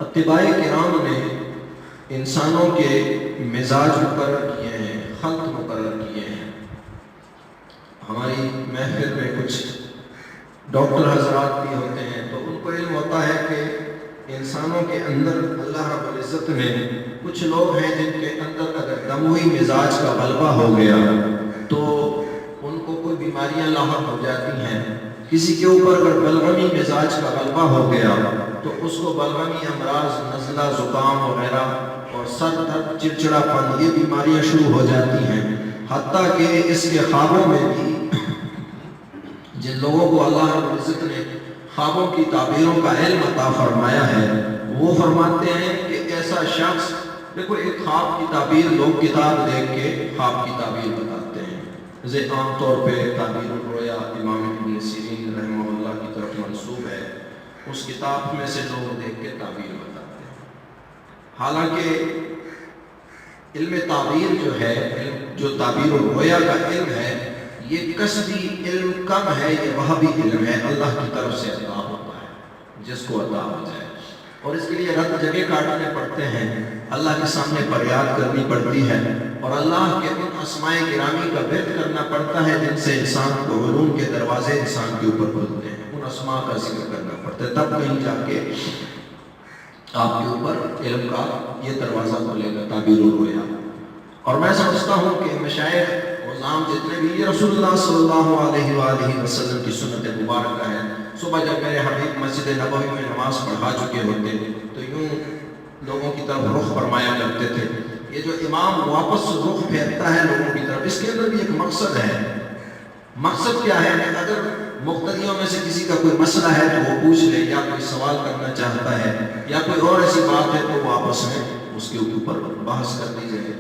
اتباع کرام نے انسانوں کے مزاج مقرر کیے ہیں، خلق مقرر کیے ہیں۔ ہماری محفل میں کچھ ڈاکٹر حضرات بھی ہوتے ہیں، تو ان کو علم ہوتا ہے کہ انسانوں کے اندر اللہ رب العزت نے کچھ لوگ ہیں جن کے اندر اگر دموی مزاج کا غلبہ ہو گیا تو ان کو کوئی بیماریاں لاحق ہو جاتی ہیں۔ کسی کے اوپر اگر بلغمی مزاج کا غلبہ ہو گیا تو اس کو بلغمی امراض، نزلہ، زکام وغیرہ اور سر درد، چڑچڑا پن، یہ بیماریاں شروع ہو جاتی ہیں۔ حتیٰ کہ اس کے خوابوں میں بھی جن لوگوں کو اللہ رب العزت نے خوابوں کی تعبیروں کا علم عطا فرمایا ہے، وہ فرماتے ہیں کہ ایسا شخص، دیکھو ایک خواب کی تعبیر لوگ کتاب دیکھ کے خواب کی تعبیر بتاتے ہیں۔ جیسے عام طور پہ تعبیر الرؤیا امام ابن سیرین رحمہ اللہ کی طرف منسوب ہے، اس کتاب میں سے لوگ دیکھ کے تعبیر بتاتے ہیں۔ حالانکہ علم تعبیر جو ہے، جو تعبیر الرؤیا کا علم ہے، یہ کسبی علم کم ہے، یہ وہابی علم ہے، اللہ کی طرف سے عطا ہوتا ہے جس کو عطا ہو جائے، اور اس کے لیے رت جگہ کاٹنے پڑتے ہیں، اللہ کے سامنے فریاد کرنی پڑتی ہے، اور اللہ کے ان اسماء گرامی کا ورد کرنا پڑتا ہے جن سے انسان کو علوم کے دروازے انسان کے اوپر کھلتے ہیں، ان اسماء کا ذکر کرنا پڑتا ہے، تب کہیں جا کے آپ کے اوپر علم کا یہ دروازہ کھلے گا، تعبیر الرؤیا۔ اور میں سمجھتا ہوں کہ مشائخ عظام جتنے بھی، یہ رسول اللہ صلی اللہ علیہ وآلہ وسلم کی سنت مبارکہ ہے، صبح جب میرے حبیب مسجد نبوی میں نماز پڑھا چکے ہوتے تو یوں لوگوں کی طرف رخ فرمایا کرتے تھے۔ یہ جو امام واپس رخ پھیرتا ہے لوگوں کی طرف، اس کے اندر بھی ایک مقصد ہے۔ مقصد کیا ہے کہ اگر مقتدیوں میں سے کسی کا کوئی مسئلہ ہے تو وہ پوچھ لے، یا کوئی سوال کرنا چاہتا ہے یا کوئی اور ایسی بات ہے تو وہ آپس میں اس کے اوپر بحث کر دی جائے۔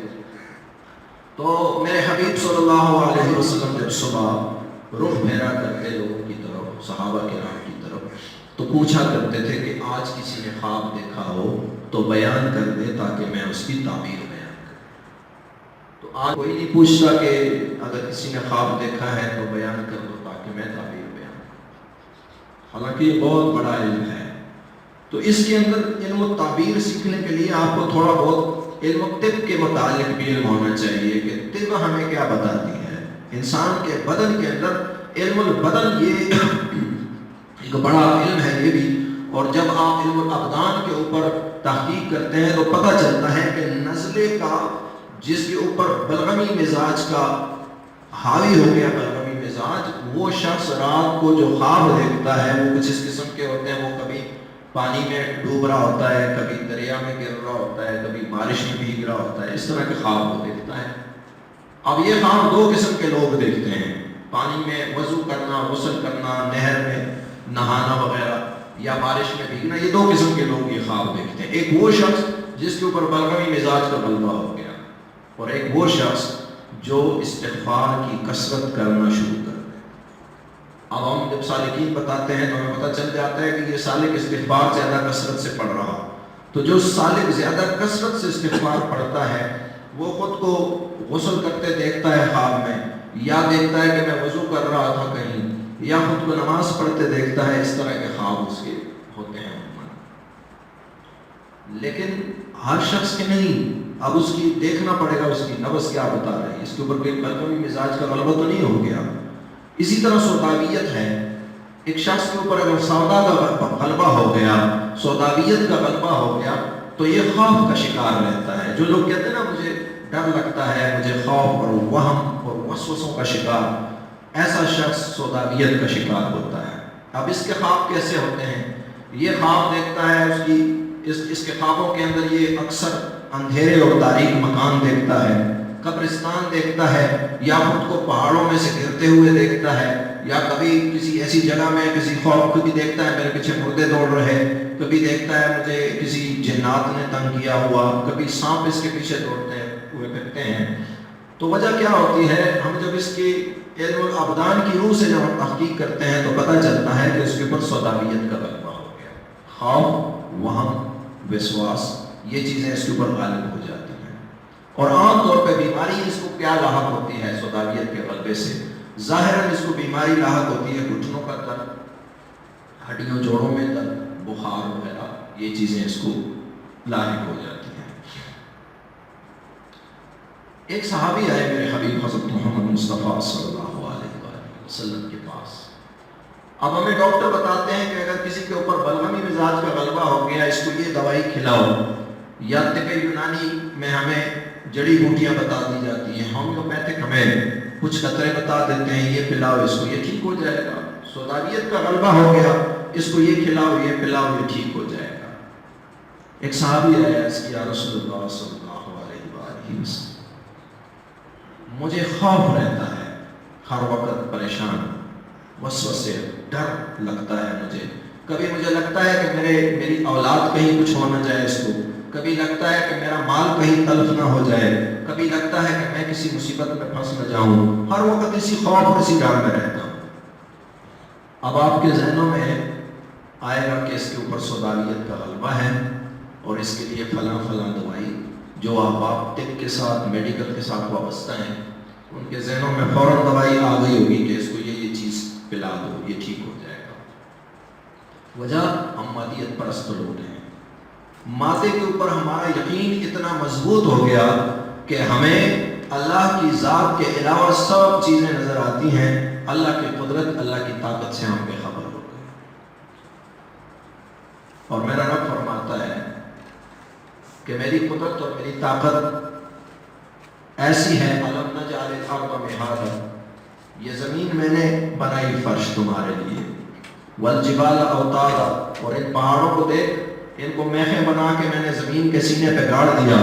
تو میرے حبیب صلی اللہ علیہ وسلم جب صبح رخ پھیرا کرتے لوگوں کی طرف، صحابہ کرام کی طرف، تو پوچھا کرتے تھے کہ آج کسی نے خواب دیکھا ہو تو بیان کر دے تاکہ میں اس کی تعبیر بیان کروں۔ تو آج کوئی نہیں پوچھتا کہ اگر کسی نے خواب دیکھا ہے تو بیان کر دو تاکہ میں تعبیر بیان کروں، حالانکہ یہ بہت بڑا علم ہے۔ تو اس کے اندر علم و تعبیر سیکھنے کے لیے آپ کو تھوڑا بہت علم و طب کے متعلق بھی علم ہونا چاہیے کہ طب ہمیں کیا بتاتی ہے۔ انسان کے بدن کے اندر علم البدن یہ ایک بڑا علم ہے یہ بھی، اور جب آپ علم الابدان کے اوپر تحقیق کرتے ہیں تو پتہ چلتا ہے کہ نزلے کا، جس کے اوپر بلغمی مزاج کا حاوی ہو گیا، بلغمی مزاج، وہ شخص رات کو جو خواب دیکھتا ہے وہ کچھ اس قسم کے ہوتے ہیں، وہ کبھی پانی میں ڈوب رہا ہوتا ہے، کبھی دریا میں گر رہا ہوتا ہے، کبھی بارش میں بھیگ رہا ہوتا ہے، اس طرح کے خواب وہ دیکھتا ہے۔ اب یہ خواب دو قسم کے لوگ دیکھتے ہیں، پانی میں وضو کرنا، غسل کرنا، نہر میں نہانا وغیرہ، یا بارش میں بھیگنا، یہ دو قسم کے لوگ یہ خواب دیکھتے ہیں۔ ایک وہ شخص جس کے اوپر بلغمی مزاج کا غلبہ ہو گیا، اور ایک وہ شخص جو استغفار کی کثرت کرنا شروع کر۔ اب ہم جب سالکین بتاتے ہیں تو ہمیں پتہ چل جاتا ہے کہ یہ سالک استغفار زیادہ کثرت سے پڑھ رہا، تو جو سالک زیادہ کثرت سے استغفار پڑھتا ہے وہ خود کو غسل کرتے دیکھتا ہے خواب میں، یا دیکھتا ہے کہ میں وضو کر رہا تھا کہیں، یا خود کو نماز پڑھتے دیکھتا ہے، اس طرح کے خواب اس کے ہوتے ہیں۔ لیکن ہر شخص کے نہیں، اب اس کی دیکھنا پڑے گا اس کی نفس کیا بتا رہی ہے، اس کے اوپر کوئی بلغمی مزاج کا غلبہ تو نہیں ہو گیا۔ اسی طرح سوداویت ہے، ایک شخص کے اوپر اگر سودا کا غلبہ ہو گیا، سوداویت کا غلبہ ہو گیا، تو یہ خوف کا شکار رہتا ہے۔ جو لوگ کہتے ہیں نا مجھے ڈر لگتا ہے، مجھے خوف اور وہم اور وسوسوں کا شکار، ایسا شخص سوداویت کا شکار ہوتا ہے۔ اب اس کے خواب کیسے ہوتے ہیں؟ یہ خواب دیکھتا ہے، اس کے خوابوں کے اندر یہ اکثر اندھیرے اور تاریک مکان دیکھتا ہے، قبرستان دیکھتا ہے، یا خود کو پہاڑوں میں سے گرتے ہوئے دیکھتا ہے، یا کبھی کسی ایسی جگہ میں کسی خواب کو بھی دیکھتا ہے میرے پیچھے مردے دوڑ رہے، کبھی دیکھتا ہے مجھے کسی جنات نے تنگ کیا ہوا، کبھی سانپ اس کے پیچھے دوڑتے ہوئے پھرتے ہیں۔ تو وجہ کیا ہوتی ہے؟ ہم جب اس کی علم الابدان کی روح سے جب ہم تحقیق کرتے ہیں تو پتہ چلتا ہے کہ اس کے اوپر سوداویت کا غلبہ ہو گیا، خوف، وہم، وسواس، یہ چیزیں اس کے اوپر غالب ہو جاتی ہیں۔ اور عام طور پہ بیماری اس کو کیا لاحق ہوتی ہے سوداویت کے غلبے سے؟ ظاہراً اس کو بیماری لاحق ہوتی ہے گھٹنوں کا درد، ہڈیوں جوڑوں میں درد، بخار وغیرہ، یہ چیزیں اس کو لاحق ہو جاتی ہیں۔ ایک صحابی آئے میرے حبیب حضرت محمد مصطفیٰ صلی اللہ علیہ وآلہ وسلم کے پاس۔ اب ہمیں ڈاکٹر بتاتے ہیں کہ اگر کسی کے اوپر بلغمی مزاج کا غلبہ ہو گیا، اس کو یہ دوائی کھلاؤ، یا طب یونانی میں ہمیں جڑی بوٹیاں بتا دی جاتی ہیں، ہومیوپیتھک ہمیں کچھ قطرے بتا دیتے ہیں، یہ پلاؤ اس کو، یہ ٹھیک ہو جائے گا۔ سوداویت کا غلبہ ہو گیا، اس کو یہ کھلاؤ، یہ پلاؤ، یہ ٹھیک ہو جائے گا۔ ایک صحابی آیا اس کی، یا رسول اللہ صلی اللہ علیہ وآلہ وسلم، مجھے خوف رہتا ہے، ہر وقت پریشان، وسوسے، ڈر لگتا ہے مجھے، کبھی مجھے لگتا ہے کہ میری اولاد کہیں کچھ ہو نہ جائے اس کو، کبھی لگتا ہے کہ میرا مال کہیں تلف نہ ہو جائے، کبھی لگتا ہے کہ میں کسی مصیبت میں پھنس نہ جاؤں، ہر وقت اسی خوف اور اسی ڈر میں رہتا ہوں۔ اب آپ کے ذہنوں میں آئے گا کہ اس کے اوپر سوداویت کا غلبہ ہے اور اس کے لیے فلاں دوائی، جو آپ طب کے ساتھ، میڈیکل کے ساتھ وابستہ ہیں، ان کے ذہنوں میں فوراً دوائی آ گئی ہوگی کہ اس کو یہ چیز پلا دو، یہ ٹھیک ہو جائے گا۔ وجہ ہم مادیت پرست لوگ ہیں، مادے کے اوپر ہمارا یقین اتنا مضبوط ہو گیا کہ ہمیں اللہ کی ذات کے علاوہ سب چیزیں نظر آتی ہیں، اللہ کی قدرت، اللہ کی طاقت سے ہم بے خبر ہو گئے۔ اور میرا رب فرماتا ہے کہ میری قدرت اور میری طاقت ایسی ہے، أَلَمْ نَجْعَلِ الْأَرْضَ مِهَادًا، یہ زمین میں نے بنائی فرش تمہارے لیے، وَالْجِبَالَ أَوْتَادًا، اور ان پہاڑوں کو دیکھ، ان کو میخیں بنا کے میں نے زمین کے سینے پہ گاڑ دیا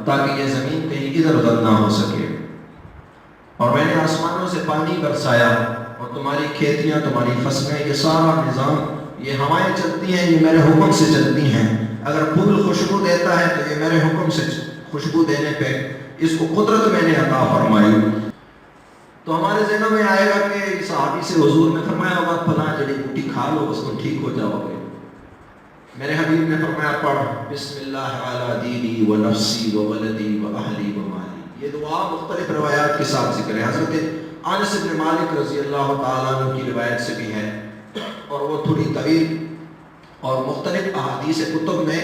تاکہ یہ زمین کہیں ادھر ادھر نہ ہو سکے، اور میں نے آسمانوں سے پانی برسایا، اور تمہاری کھیتیاں، تمہاری فصلیں، یہ سارا نظام، یہ ہوائیں چلتی ہیں، یہ میرے حکم سے چلتی ہیں، اگر پھول خوشبو دیتا ہے تو یہ میرے حکم سے خوشبو دینے پہ اس کو قدرت میں نے عطا فرمائی۔ تو ہمارے ذہنوں میں آئے گا کہ صحابی سے حضور نے فرمایا ہوگا فلاں جڑی بوٹی کھا لو، اس کو ٹھیک ہو جاؤ گے۔ میرے حبیب نے فرمایا پڑھ بسم اللہ علی دینی و نفسی و ولدی و اہلی و مالی، یہ دعا مختلف روایات کے ساتھ ذکر ہے، حضرت انس بن مالک رضی اللہ تعالیٰ عنہ کی روایت سے بھی ہے، اور وہ تھوڑی طویل اور مختلف احادیث کتب میں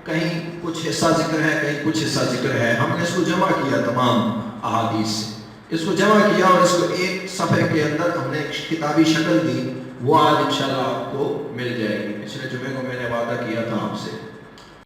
کہیں کچھ حصہ ذکر ہے، کہیں کچھ حصہ ذکر ہے، ہم نے اس کو جمع کیا تمام احادیث سے، اس کو جمع کیا اور اس کو ایک صفحے کے اندر ہم نے ایک کتابی شکل دی، وہ آج انشاءاللہ آپ کو مل جائے گی۔ پچھلے جمعے کو میں نے وعدہ کیا تھا آپ سے